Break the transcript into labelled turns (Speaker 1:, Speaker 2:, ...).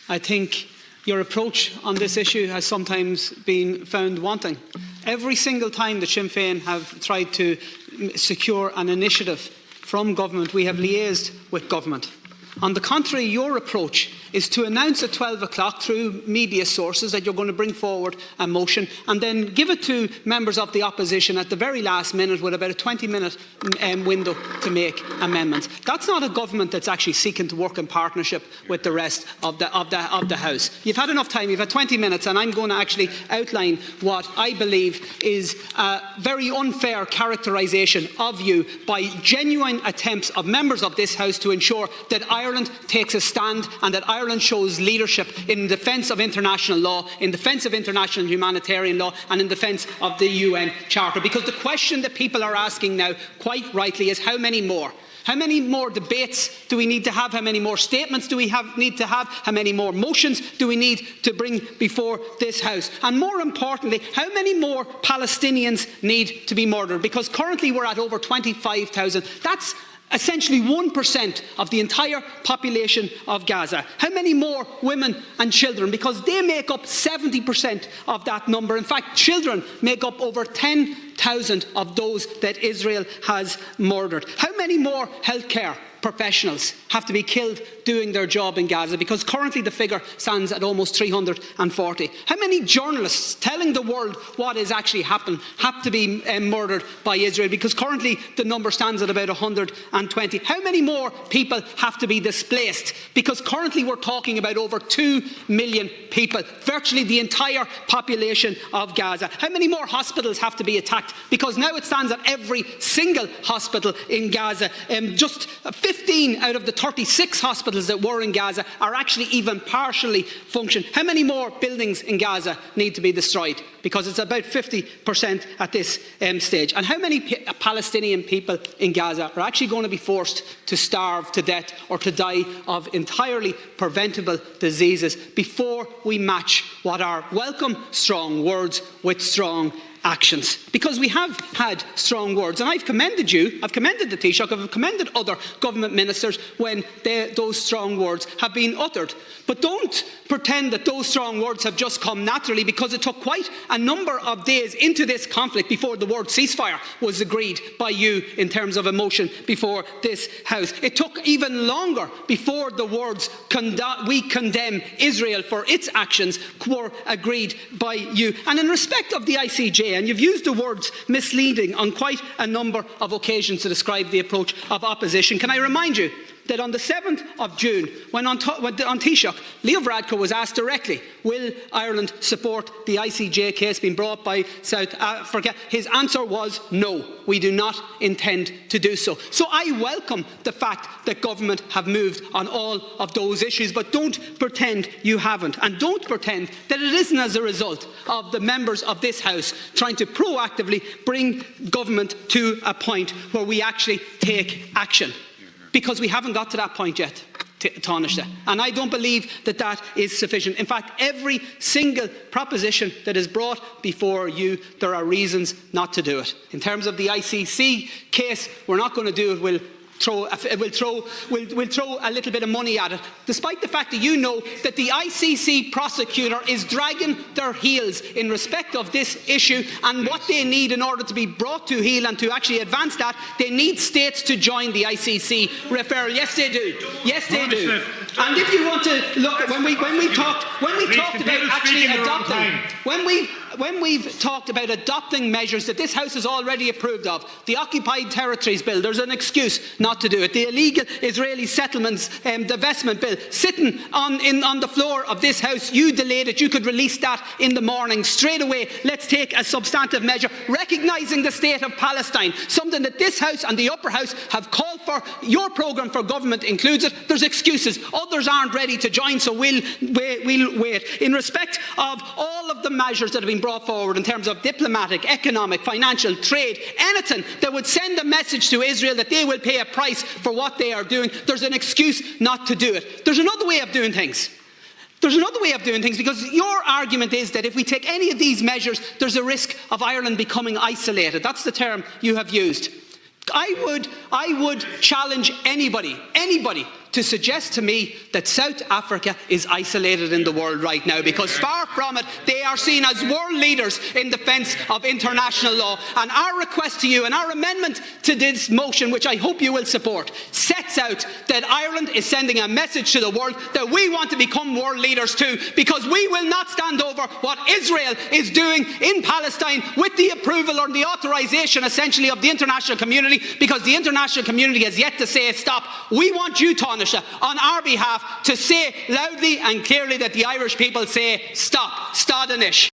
Speaker 1: I think your approach on this issue has sometimes been found wanting. Every single time that Sinn Féin have tried to secure an initiative from government, we have liaised with government. On the contrary, your approach is to announce at 12 o'clock through media sources that you're going to bring forward a motion and then give it to members of the opposition at the very last minute with about a 20-minute window to make amendments. That's not a government that's actually seeking to work in partnership with the rest of the House. You've had enough time. You've had 20 minutes, and I'm going to actually outline what I believe is a very unfair characterisation of you by genuine attempts of members of this House to ensure that Ireland takes a stand and that Ireland shows leadership in defence of international law, in defence of international humanitarian law and in defence of the UN Charter. Because the question that people are asking now, quite rightly, is how many more? How many more debates do we need to have? How many more statements do we need to have? How many more motions do we need to bring before this House? And more importantly, how many more Palestinians need to be murdered? Because currently we're at over 25,000. That's essentially 1% of the entire population of Gaza. How many more women and children? Because they make up 70% of that number. In fact, children make up over 10,000 of those that Israel has murdered. How many more healthcare professionals have to be killed doing their job in Gaza? Because currently the figure stands at almost 340. How many journalists telling the world what is actually happening have to be murdered by Israel? Because currently the number stands at about 120. How many more people have to be displaced? Because currently we're talking about over 2 million people, virtually the entire population of Gaza. How many more hospitals have to be attacked? Because now it stands at every single hospital in Gaza. Just 15 out of the 36 hospitals that were in Gaza are actually even partially functioning. How many more buildings in Gaza need to be destroyed? Because it's about 50% at this stage. And how many Palestinian people in Gaza are actually going to be forced to starve to death or to die of entirely preventable diseases before we match what are welcome strong words with strong actions? Because we have had strong words, and I've commended you, I've commended the Taoiseach, I've commended other government ministers when those strong words have been uttered. But don't pretend that those strong words have just come naturally, because it took quite a number of days into this conflict before the word ceasefire was agreed by you in terms of a motion before this House. It took even longer before the words "we condemn Israel for its actions" were agreed by you. And in respect of the ICJ, and you've used the words misleading on quite a number of occasions to describe the approach of opposition, can I remind you that on the 7th of June, when on Taoiseach, Leo Varadkar was asked directly, will Ireland support the ICJ case being brought by South Africa? His answer was no, we do not intend to do so. So I welcome the fact that government have moved on all of those issues, but don't pretend you haven't. And don't pretend that it isn't as a result of the members of this House trying to proactively bring government to a point where we actually take action. Because we haven't got to that point yet, Taoiseach. And I don't believe that that is sufficient. In fact, every single proposition that is brought before you, there are reasons not to do it. In terms of the ICC case, we're not going to do it. We'll throw a little bit of money at it, despite the fact that you know that the ICC prosecutor is dragging their heels in respect of this issue, and what they need in order to be brought to heel and to actually advance that, they need states to join the ICC referral. Yes, they do. Yes, they do. And if you want to look at when we've talked about adopting measures that this House has already approved of, the Occupied Territories Bill, there's an excuse not to do it. The illegal Israeli settlements divestment bill, sitting on the floor of this House, you delayed it. You could release that in the morning straight away. Let's take a substantive measure, recognising the state of Palestine, something that this House and the upper House have called for. Your programme for government includes it. There's excuses. Others aren't ready to join, so we'll wait. In respect of all of the measures that have been brought forward in terms of diplomatic, economic, financial, trade, anything that would send a message to Israel that they will pay a price for what they are doing, there's an excuse not to do it. There's another way of doing things. There's another way of doing things, because your argument is that if we take any of these measures, there's a risk of Ireland becoming isolated. That's the term you have used. I would challenge anybody to suggest to me that South Africa is isolated in the world right now, because far from it, they are seen as world leaders in defence of international law. And our request to you, and our amendment to this motion, which I hope you will support, sets out that Ireland is sending a message to the world that we want to become world leaders too, because we will not stand over what Israel is doing in Palestine with the approval or the authorisation, essentially, of the international community, because the international community has yet to say stop. We want you, Taoiseach, on our behalf, to say loudly and clearly that the Irish people say stop. Stad anish.